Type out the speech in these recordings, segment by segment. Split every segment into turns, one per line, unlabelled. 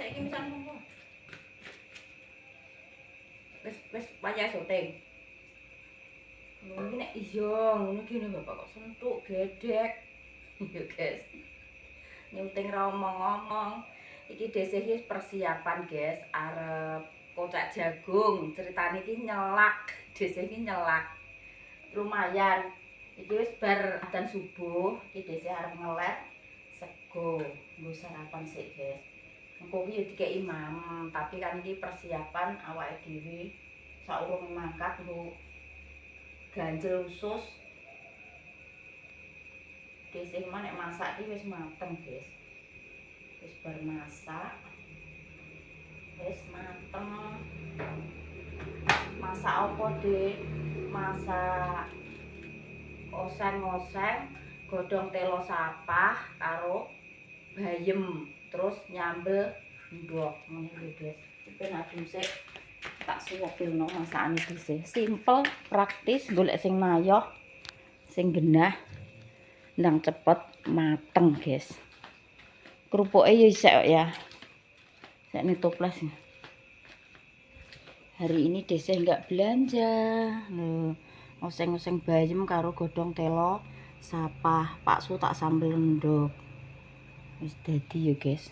saiki misal ngono. Wis payah syuting. Ngono nek iya ngono gene Bapak kok sentuk gedek. Yo guys. Nyuting ra omong-omong. Iki dhisik iki persiapan guys arep kocak jagung. Ceritane iki nyelak. Dhisik iki nyelak. Lumayan. Iki wis bar adzan subuh, iki dhisik arep ngelet sego. Nggo sarapan sik guys. Engko iki yo dikeki imam, tapi kan iki persiapan awake dhewe saurung mangkat nggo ganjel usus. Dhisik mah nek masak iki wis mateng, guys. Wis bar masak. Wis mateng. Masak apa, Dik? Masak oseng-oseng, godhong telo sapah karo bayem, terus nyambel ndok ngono iki, guys. Ben adem sik tak suwekilno masakane dhisik. Simpel, praktis, golek sing mayoh, sing genah. Ndang cepet mateng, guys. Kerupuke ya isek kok ya. Sek toples. Hari ini Desa enggak belanja. Loh, oseng-oseng bayem karo godhong telo sapah. Paksu tak sambel endok. Wis dadi ya, guys.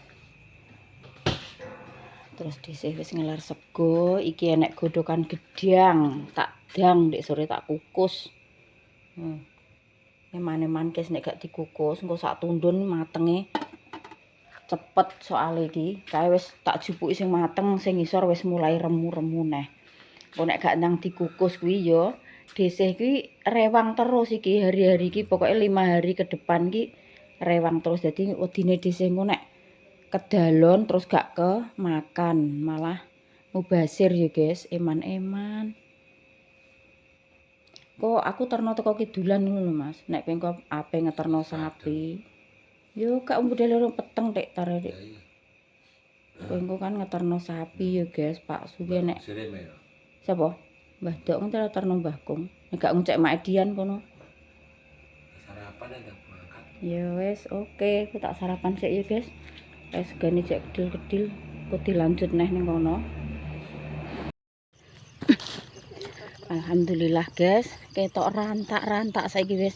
Terus Desa wis ngelar sego, iki enek godhokan gedang. Tak dang ndek sore tak kukus. Eman-eman guys nek gak dikukus engko sak tundun matenge cepet soal iki. Kae wis tak jupuki sing mateng, sing ngisor wis mulai remu-remu neh. Engko nek gak nang dikukus kuwi ya Desih kuwi rewang terus iki hari-hari iki pokoke 5 hari ke depan iki rewang terus. Dadi wedine Desih engko nek kedalon terus gak ke makan, malah mubazir ya guys, eman-eman. Kok aku terno teko kidulan ngono Mas. Nek kowe ape ngeterno sapi. Yo gak model loro peteng tek tarik. Kowe kan ngeterno sapi yo guys, Pak Suge nek. Sapa? Mbah Dok ngeterno terno Mbah Kung. Nek gak ngucek Mak Edian kono.
Sarapan ada berangkat.
Ya wis oke, aku tak sarapan sik ya guys. Wis segane cek kedil-kedil, kok dilanjut neh ning kono. Alhamdulillah guys, ketok rantak-rantak saiki wis.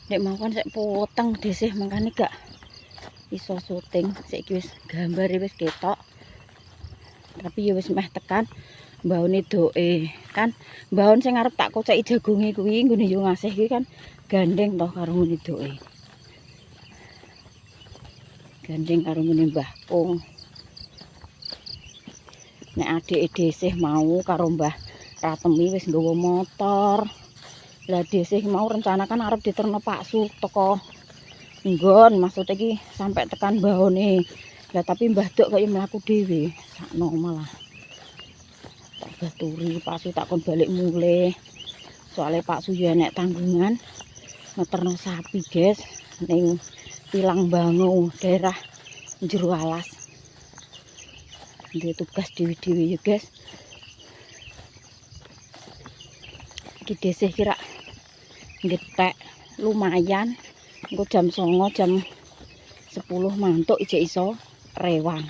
Nek mau kan sik poteng Desih mangkane gak iso syuting. Saiki wis gambare wis ketok. Tapi ya wis meh tekan mbahone doe. Kan mbahon sing arep tak koceki jagonge kuwi nggone yo ngasih kuwi kan gandeng toh karo ngene doe. Gandeng karo ngene Mbah Kung. Nek adike Desih mau karo Mbah Ratemi wis nggawa motor. Lah Desih mau rencana kan arep diterno paksu teko nggon, maksud iki sampai tekan mbahone. Lah tapi Mbah Dok kaya mlaku dhewe, sakno malah. Tak baturi paksu tak kon balik mulih. Soale paksu yo enek tanggungan ngeterno sapi, guys, ning Pilang Bangu, daerah Jero Alas. Dia tugas dewi-dewi ya, guys. Iki Desih kira ngetek lumayan. Engko jam 09.00 jam 10 mantuk ijek iso rewang.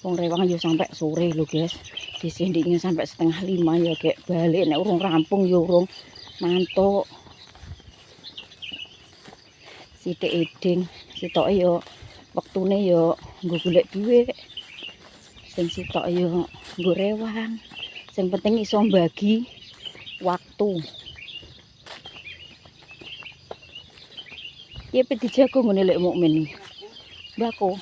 Wong rewang yo sampai sore lho, guys. Desih ndiknya sampai 4:30 ya gek balik nek urung rampung yo urung mantuk. Sithik eding, sitoke yo wektune yo nggo golek dhuwit. Sing sitok yo nggo rewang. Sing penting iso mbagi waktu. Ya pe dijago ngene lek mukmin. Mbako.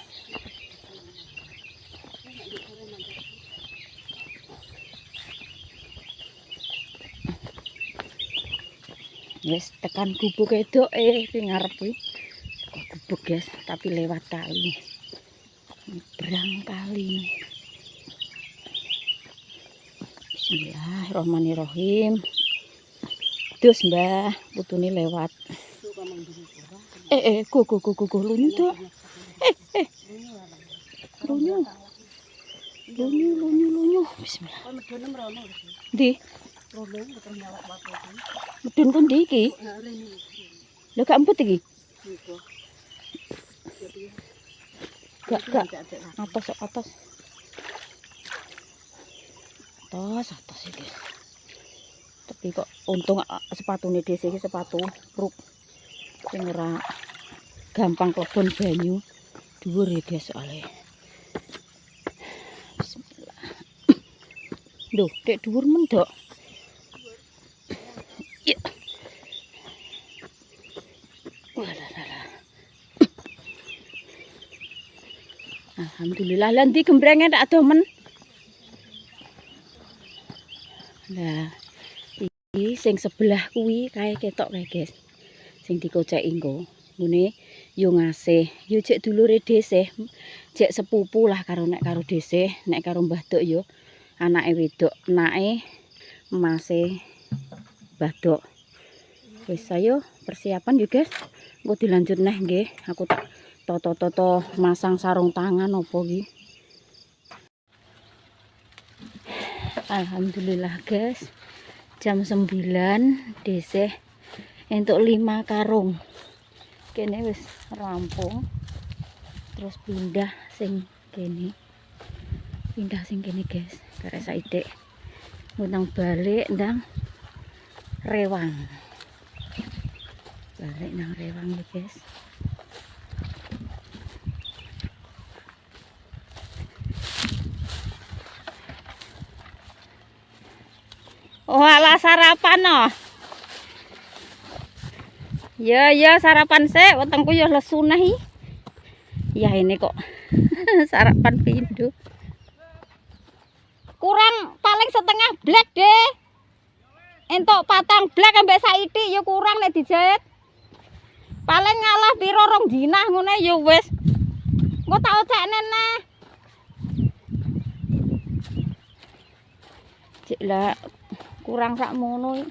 Wis tekan gubuk edoke ki ngarep kuwi. Gubuk guys, tapi lewat kali. Nyebrang kali. Bismillahirrahmanirrahim. Dus Mbah, putune lewat. Go lunyu tuh. Lunyu. Bismillah. Di. Medun kon ndi iki? Lho gak emput iki?
Gak. Atas. Atas iki. Tapi kok untung sepatune dhewe iki sepatu pruk sing ora gampang klebon banyu. Dhuwur ya guys soalnya. Bismillah. Duh, dek dhuwur mendok. Ya. Walah. Alhamdulillah lah ndi gembrenge tak domen. Nah, iki sing sebelah kuwi kae ketok kae guys. Sing dikoceki engko. Ngene yo ngasih, yo jek dulure dhisih, jek sepupu lah karo nek karo dhisih, nek karo Mbah Dok yo anake wedok, enake emase Mbah Dok. Wis ayo persiapan yo guys. Engko dilanjut neh nggih. Aku tak toto masang sarung tangan opo iki. Alhamdulillah guys. Jam 9 dhisih entuk 5 karung. Kene wis rampung. Terus pindah sing kene guys. Karek saithik ngundang balik ndang Rewang. Balik nang Rewang ya guys. Oh ala sarapan no. Ya sarapan sih, wetengku ya lesu nahi. Ya ini kok sarapan pindho. Kurang paling setengah blek deh. Entuk patang blek ambek saithik ya kurang nek dijahit. Paling ngalah piro rong dinah ngene ya wis. Engko tak ocekne neh. Cek lah kurang sak mono iki.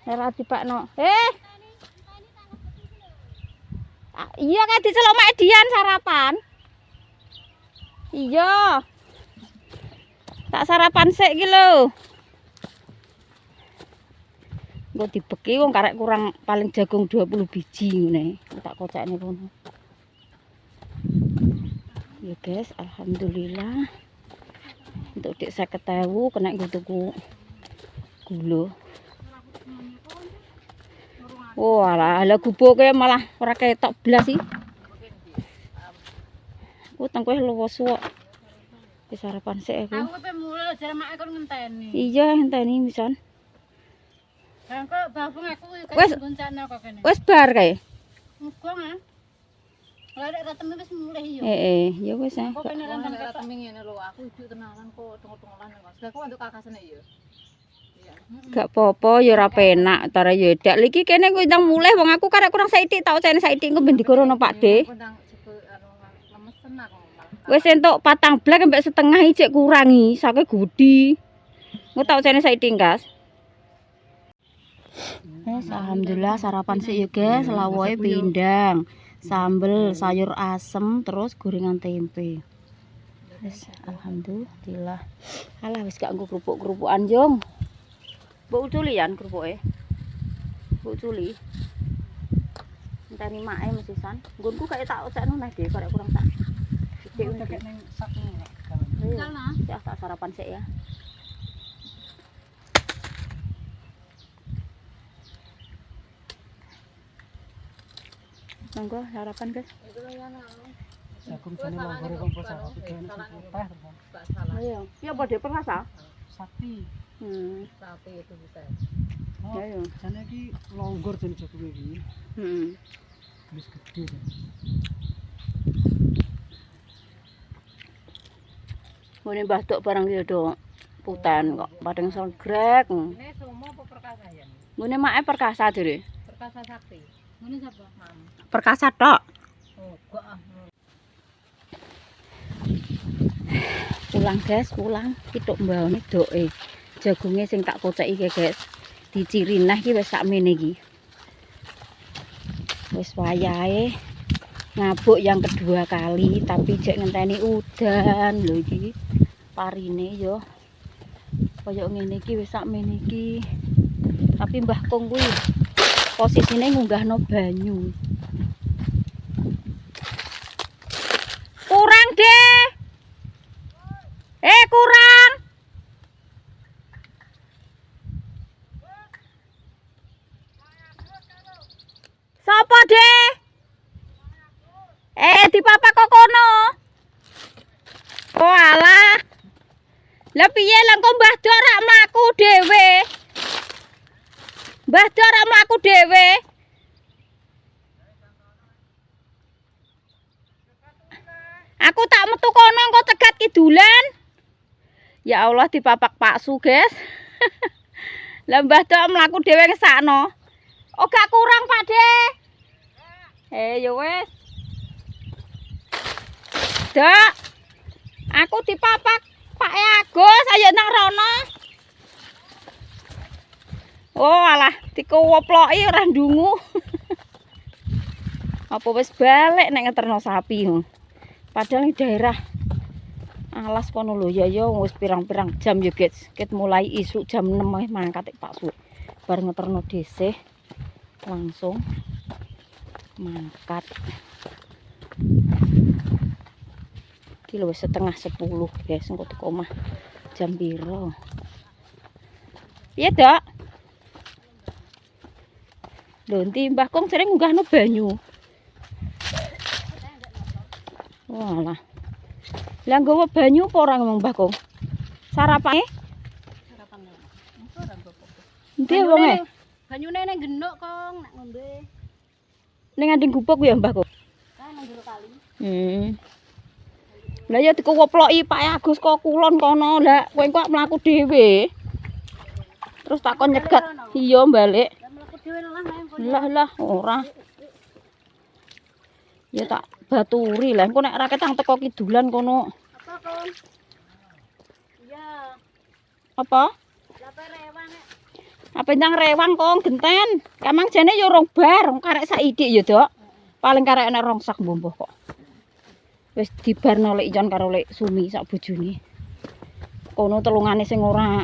Nek ora dipakno. Iya kayak dicelok Mak Dian sarapan. Iya. Tak sarapan sik iki lho. Engko dibeki wong karek kurang paling jagung 20 biji ngene. Tak kocekne kono. Ya guys, alhamdulillah. Untuk dik 50.000 kena nggo tuku gula. Oh alah gubuk kayak malah ora ketok blas sih. Utang kowe luwes kok. Wis sarapan sik aku.
Aku kepe mulai jare mak kon ngenteni.
Iya ngenteni pisan.
Lah kok babung aku kaya goncane kok kene.
Wis bar kae.
Muga ah. Lah nek rateme wis mulih yo.
Ya wis ah.
Kok kene rantang rateme ngene lho, aku ijo tenanan kok tengok-tengokan kok. Aku untuk kakasane yo.
Gak apa-apa ya ora penak tara ya dak iki kene kuwi ndang mulih wong aku karek kurang saithik tak ocene saithik engko ben digorono Pak De. Wis entuk patang blek ambek setengah iki cek kurangi sake gudi. Engko tak ocene saithik Kas. Wes alhamdulillah sarapan sik ya guys, lawoke pindang, sambel, sayur asem terus gorengan tempe. Wes alhamdulillah. Alah wis gak nggo kerupuk-kerupukan jong. Mbok uculi yan kerupuke. Mbok uculi. Enteni make mesisan. Nggonku kaya tak ocekno neh dhewe karek kurang sak. Sithik ngene ning sak ngene. Ya tak sarapan sik ya. Monggo sarapan guys.
Jagung jane longgore kumpul sak digene putih terus.
Ayo. Ya apa dhewe perasa?
Sakti.
Sapi itu bisa.
Oh,
Ayo.
jane iki longgor jane jagung iki. Wis gede.
Ngene Mbah Dok barang ya do putan kok padang segrek.
Ini semua apa perkasa ya?
Ngene make perkasa dhewe.
Perkasa sakti. Ini siapa?
Perkasa tok.
Oh, kok ah.
Pulang guys, pulang. Kituk mbahone doke. Jagunge sing tak koceki iki guys. Diciri neh iki wis sakmene iki. Wis wayahe ngabuk yang kedua kali tapi jek ngenteni udan lho iki. Parine yo kaya ngene iki wis sakmene iki. Tapi Mbah Kong kuwi posisine ngunggahno banyu. Apa, Dek? Dipapak kok kono. Oh alah. Lah piye lah kok Mbah Do rak mlaku dhewe? Mbah Do rak mlaku dhewe. Aku tak metu kono kok cegat kidulan. Ya Allah dipapak paksu, guys. Lah Mbah Do mlaku dhewe ngesakno. Oh gak kurang, Pak De. Ya wis. Dak. Aku dipapak Pak Agus, ayo nang rono. Oh alah, dikowoploki ora ndungu. Apa wis balik nek ngeterno sapi. Padahal ini daerah alas kono lho ya wis pirang-pirang jam ya guys. Ket mulai isuk jam 6 mangkat Pak Su. Bar ngeterno dhisik langsung mangkat. Iki lho wis setengah 10 guys, engko teko omah jam piro. Iya, Dok. Lho ndi Mbah Kong sering ngunggahno banyu. Walah. Lah nggawa banyu apa ora ngomong Mbah Kong? Sarapane?
Sarapane. Engko ora gopo.
Endi wonge?
Banyune ning genuk, Kong, nek ngombe.
Ning anding gubuk ya Mbah Kong.
Kae nang jero kali.
Lah ya dikowoploki Pak Agus kok kulon kono. Lah kowe kok mlaku dhewe. Terus takon nyegat. Iya, balik.
Lah mlaku dhewe lah nang
Lah ora. Ya tak baturi lah engko nek ra ketang teko kidulan kono.
apa, Kong? Iya.
Apa?
Lah pe rewang nek.
Apa ndang rewang Kong genten. Kamang jane ya rong bar, karek saidik ya, Dok. Paling karek enek rong sak mbomboh kok. Wis dibarno lek Ijon karo lek Sumi sak bojone. Kono telungane sing ora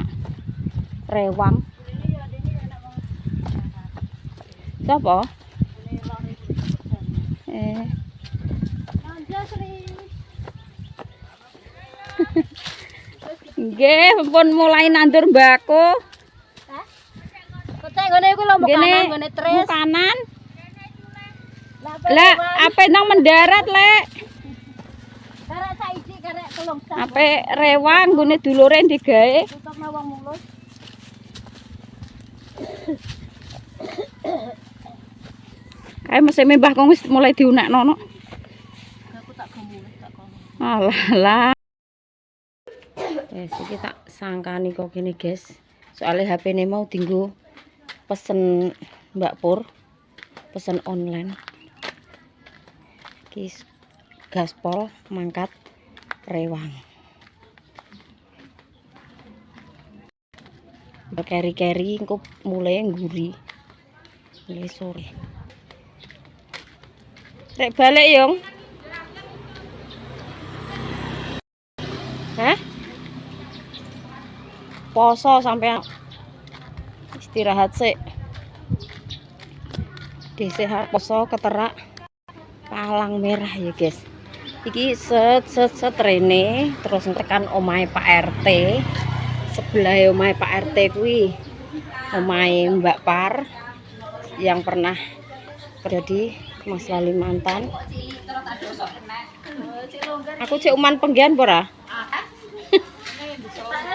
rewang.
Ini ya dene enak wong.
Sapa?
Ini 2000%. Nanja Sri.
Nggih, pun mulai nandur mbako.
Hah? Kotek ngene iku lho
Ngene
ngene tres.
kanan.
Lah
Lah, apa nang mendarat, Lek?
karek saiki karek telung sak.
Ape rewang nggone dulure digawe.
Tutupna wong mulus.
Kae meseme Mbah Kong wis mulai diunekno no.
Aku tak gemulih tak kono.
Alah. Iki tak sangkani kok gini, guys. Soalnya HP-ne mau dinggo pesen Mbak Pur. Pesen online. Iki gaspol mangkat rewang. Keri-keri engko mulai ngguri. Mulai sore. Rek balik, Yong. Hah? Poso sampai istirahat sih. Disehat poso keterak palang merah ya guys. Iki set rene terus tekan omahe Pak RT. Sebelah omahe Pak RT kuwi omahe Mbak Par yang pernah terjadi Mas Kalimantan. Aku cek uman penggian ora?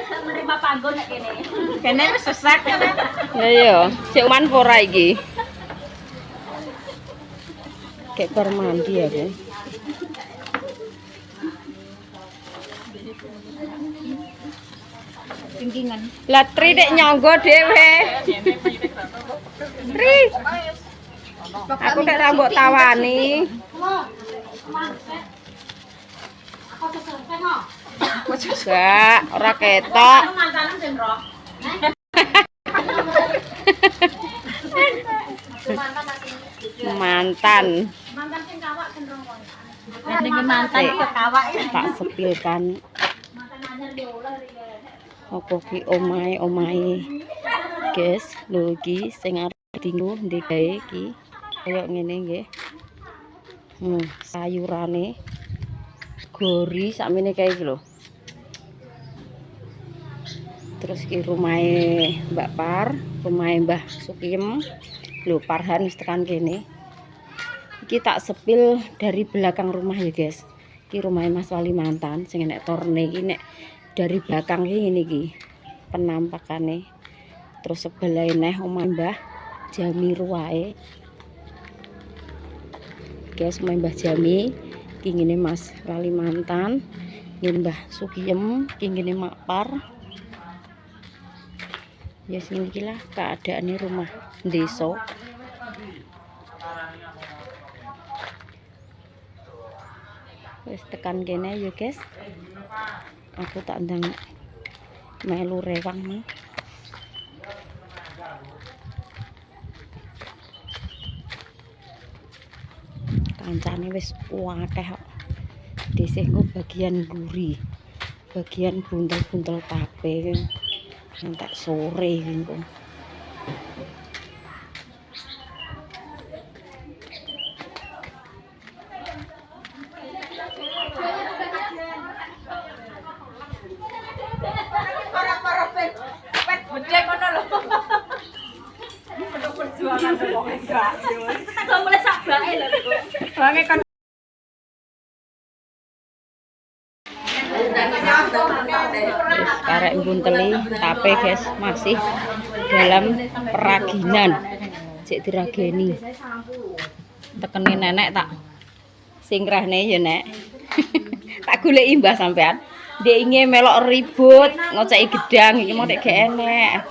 Menerima panggon nek kene.
Kene wis sesak. Ya iya, cek uman ora iki. Kayak bar mandi aku.
Pinggingan.
Lah Tri dek nyonggo dhewe. Tri. Aku nek ra mbok tawani. Enggak, ora ketok. Mantan.
Mantan sing kawak cenderung wong. Nek mantan kawak
Tak sepilkan.
mantan anyar yo oleh rene.
Apa ki omahe guys, lho iki sing arep dinggo ndek iki kaya ngene nggih. Sayurane gori sakmene kae iki lho. Terus ki rumahe Mbak Par, rumahe Mbah Sukiem. Lho Parhan wis tekan kene. Iki tak sepil dari belakang rumah ya guys. Iki rumahnya Mas Wali mantan sing nek torne iki nek dari belakang iki ngene iki penampakane. Terus sebelah neh omah Mbah Jami ruwae. Guys, omah Mbah Jami iki ngene Mas Wali mantan, ngene Mbah Sugiem, iki ngene Makpar. Ya sing iki lah keadaane rumah desa. Wis tekan kene ya guys. Aku tak ndang melu rewang nih. Kancane wis akeh kok. Dhisik engko bagian guri. Bagian buntel-buntel tape entek sore engko.
Bedek ngono lho. Untuk perjuangan wong enggak yo. Kok mulai sabake lho. Bange kan
Karek bunteli tape guys masih dalam peraginan. Cek dirageni. Tekeni nenek tak singkrahne ya nek. Tak goleki mbah sampean. Dia ingin melok ribut, ngoceki gedang iki mau tek gak enek.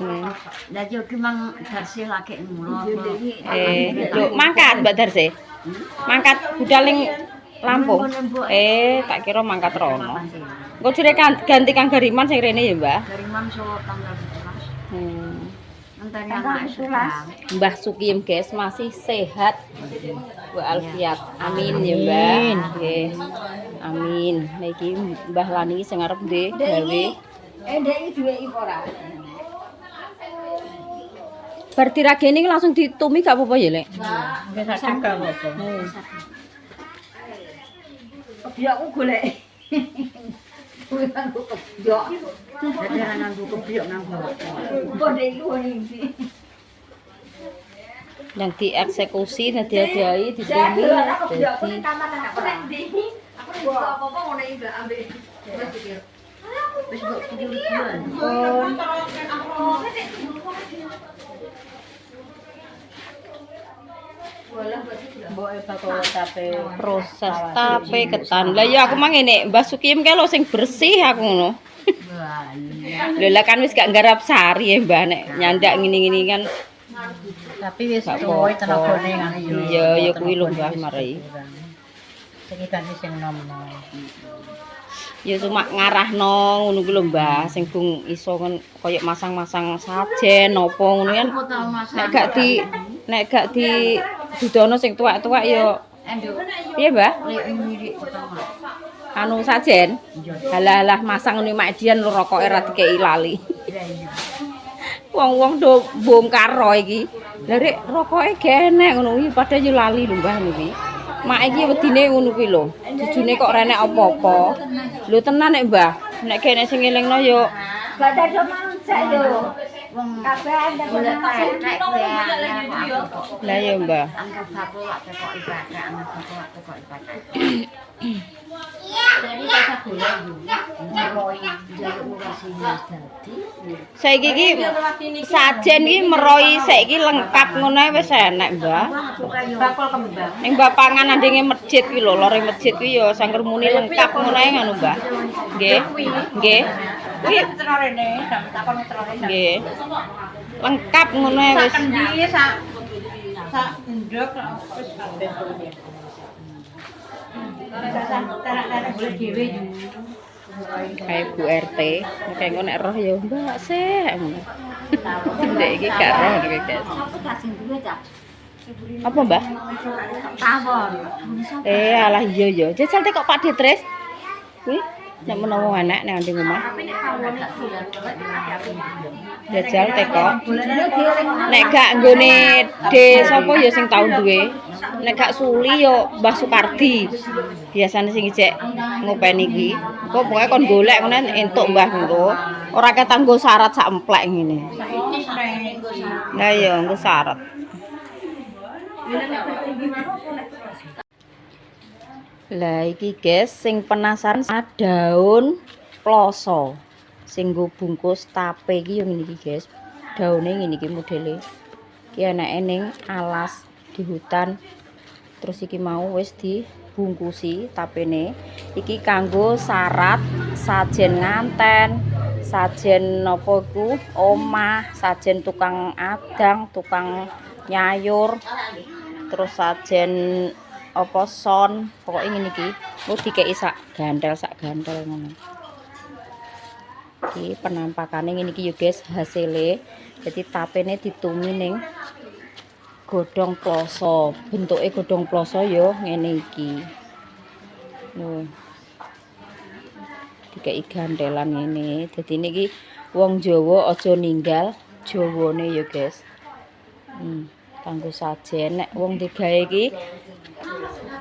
Lah yo ki mang Darsi lagi ngono.
Lho mangkat Mbak Darsi. Mangkat budal ning Lampung. Tak kira mangkat rono. Engko jere ganti Kang Gariman sing rene ya, Mbah.
Gariman so tanggal 17. Enteni anak 11.
Mbah Sugiem guys masih sehat walafiat. Amin ya, Mbah. Nggih. Amin. Nah iki Mbah Lani sing arep ndek gawe.
Ndek iki duwe iki ora.
Bar dirageni langsung ditumi gak apa-apa ya, Lek?
Nggih sak gak apa-apa. Kebiokku golek. Kuwi nganggo kebiok. Dadi ora nganggo kebiok nganggo. Bodhe iku iki.
Yang dieksekusi dadi-adai ditumi dadi
Aku apa-apa ngono iki gak ambek. Wis kok 7.000-an.
proses tape ketan. Lah ya aku mang ngene, Mbah Sugiem kae lho sing bersih aku ngono. Lho lah kan wis gak nggarap sari ya Mbah nek nyandak ngene-ngene kan.
Tapi wis kowe tenagane ngene yo.
Iya, ya kuwi lho Mbah mari.
Sing iki sing nom-nom.
Ya cuma ngarahno ngono kuwi lho Mbah, sing bung iso kan koyo masang-masang sajen napa ngono kan. Nek gak di dudono sing tuwek-tuwek ya piye Mbah? Anu sajen. Halah masang ngene mak dian rokoke ra dikeki lali. Wong-wong do bongkar ro iki. Lah rek rokoke genek ngono kuwi padha yo lali lho Mbah niki. Mak iki wedine ngono kuwi lho. Jujune kok renek apa-apa. Lho tenan nek Mbah, nek kene sing ngelingno yo
Gak ada manusia yo. Wong kabeh golek tek
lah ya Mbah.
angkat bapak lak tekok ibadah, angkat bapak lak tekok ibadah. Jadi kita golek yo. Meroi jaluk ngurasi dadi.
Saiki iki sajen iki meroi saiki lengkap ngono ae wis enek Mbah.
Bakul kembang.
Ning Mbah panganan ndenge masjid kuwi lho, lore masjid kuwi ya sangger muni lengkap ngono ae ngono Mbah. Nggih. Nggih. Kuwi
Terorene, takon terorene.
nggih. Lengkap ngono ae wis.
Kendi sak ndok wis kabeh. Tarak-tarak golek dhewe yo.
Kayak Bu RT, kayak ngono nek roh ya Mbak sih. Ndek iki gak roh iki guys.
Aku gak sing duwe ta.
Apa Mbah?
Tawon.
Alah iya ya. Jajal teh kok Pak Detres. Kuwi nek menawa anak nek ndek omah.
Tapi nek tawon iki dolan
Jajal teko. Nek gak nggone de sapa ya sing tau duwe. Nek gak Suli yo Mbah Sukardi. Biasane sing ijek ngopeni iki. Engko pokoke kon golek ngono entuk Mbah engko. Ora ketang nggo syarat sak emplek ngene. Lah ya nggo syarat. Lah iki guys sing penasaran sama daun ploso sing nggo bungkus tape iki yo ngene iki guys. Daune ngene iki modele. Iki anake ning alas di hutan. Terus iki mau wis dibungkusi tapene. Iki kanggo syarat sajen nganten, sajen napa iku omah, sajen tukang adang, tukang nyayur. Terus sajen apa son pokoknya ngene iki wis dikeki sak gandel ngono. Iki penampakane ngene iki yo guys hasile. Jadi tapene ditumi ning godhong ploso. Bentuke godhong ploso yo ngene iki. Lho. Dikeki gandelan ngene. Dadi niki wong Jawa aja ninggal Jawane yo guys. Kanggo sajen nek wong digawe iki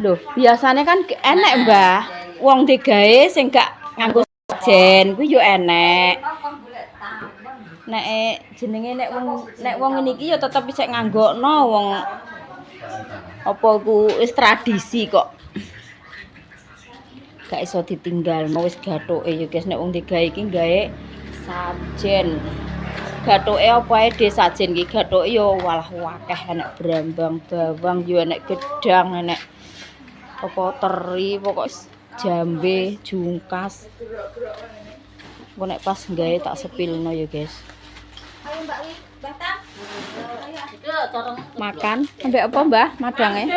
lho, biasanya kan enek, Mbah. Wong digawe sing gak nganggo sajen kuwi yo enek. Nek jenenge nek wong ngene iki ya tetep isih nganggokno wong apa ku wis tradisi kok. Gak iso ditinggalno wis gathuke ya guys nek wong digawe iki gawe sajen. Gathuke apa ae dhe sajen iki gathuke ya walah akeh enek brambang, bawang yo enek gedang, enek apa teri pokok jambe, jungkas. Engko nek pas gawe tak sepilno ya guys.
Ayo Mbak Wi, Batam.
Makan ambek apa Mbah madange?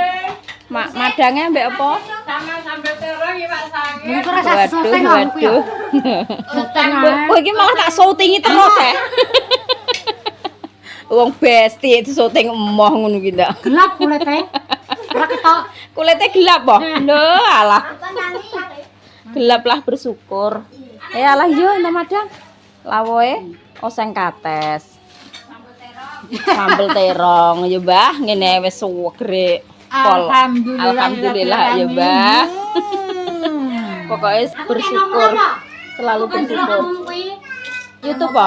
Madange ambek apa?
Sama sambal terong ya Pak Sange.
Mungkin rasa soteng
Waduh.
Soteng
Kowe iki malah tak syutingi terus ya. Wong besti itu syuting emoh ngono ki ndak.
gelap kulite. Ora ketok.
Kulite gelap po. Lho, alah. Gelap lah bersyukur. Alah yo entar madang. Lawoe oseng kates. Sambel terong ya Mbah, ngene wis suwegre. Alhamdulillah ya Mbah. Pokoknya bersyukur. Selalu bersyukur. YouTube po.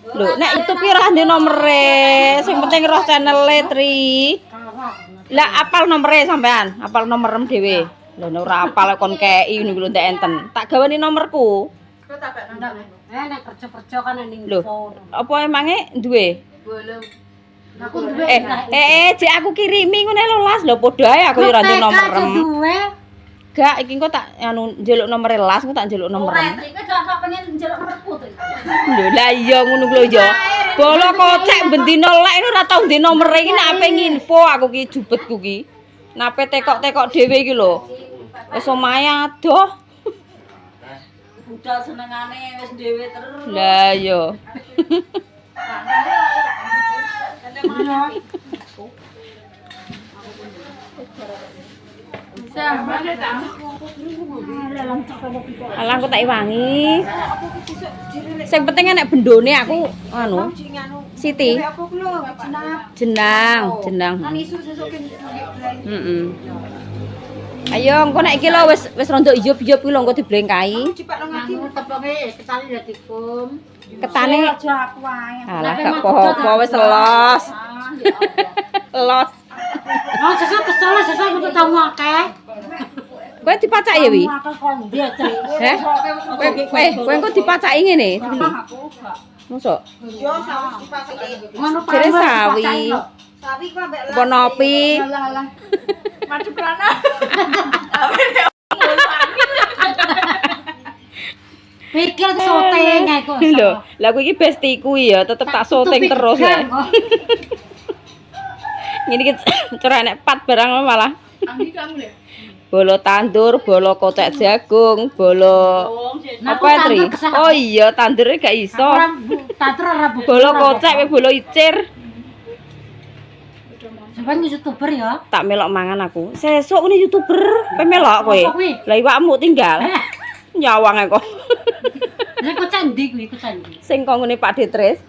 Lho, nek YouTube ki ora ndek nomere, sing penting roh channel-e Tri. Lah apal nomere sampean? Apal nomerem dhewe. Lho nek ora apal kon kei niku lho ndak enten. Tak gawani nomorku.
Nek kerja-kerja kan ning
Lho,
phone.
apa emange duwe?
Belum.
Aku duwe.
Jek aku kirimi ngene lolas lho padha ae aku ora ndek nomerem.
Duwe.
Gak iki engko tak anu njaluk nomor las, engko tak njaluk nomerem.
Tri, kowe gak pengen njaluk nomorku, Tri.
Lho lah iya ngono lho ya. Bolo kocek bendina lek ora tau ndek nomere iki nek ape nginfo aku ki jubetku ki. Nape tekok-tekok dhewe iki lho. Wis omahe adoh.
Budal senengane wis dhewe terus.
Lah iya. Alah aku tak iwangi. Sing penting nek bendone aku anu Siti. Jenang. Heeh. Ayo engko nek iki lho wis rondok iyup-iyup ki lho engko diblengkai.
Tepoke ketane dadi kum.
Ketane
Aja aku wae.
alah gak apa-apa wis los. Los.
Oh, sesuk kesel sesuk kudu tamu akeh.
Kowe dipacak ya wi?
Akeh kon ndi Tri.
Heh? Kowe engko dipacaki ngene. Mosok?
Yo sawis dipasake.
Ngono
Jere sawi.
Sawi ku ambek
Apa nopi?
Madu prana.
Pikir syuting aku.
Lho, lah aku iki bestiku ya, tetep tak syuting terus ya. Ngene iki cara nek pat barang malah.
Andi kamu deh.
Bolo tandur, bolo kocek jagung, bolo apa Tri? Oh iya, tandure gak iso.
Tandur ora bu.
Bolo kocek we bolo icir.
Sampeyan YouTuber ya?
Tak melok mangan aku. Sesuk ngene YouTuber, kowe melok kowe.
Apa kuwi?
Lah iwakmu tinggal. Nyawang kok.
Lah kok candi kuwi, kok candi.
Sing kok ngene Pak Detris.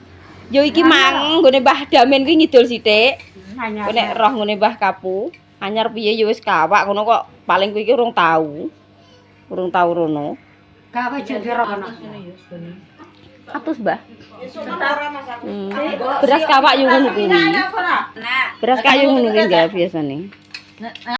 Yo iki mang nggone Mbah Damen kuwi ngidul sithik. Kowe nek roh ngene Mbah Kapu, anyar piye ya wis kawak ngono kok. Paling kuwi iki urung tau. Urung tau rono.
Gak wae jendera kana.
Atus, Mbah.
Hmm.
Beras kawak yo ngono kuwi.
Nah,
Beras kayu ngono kuwi nggak biasane.
nah,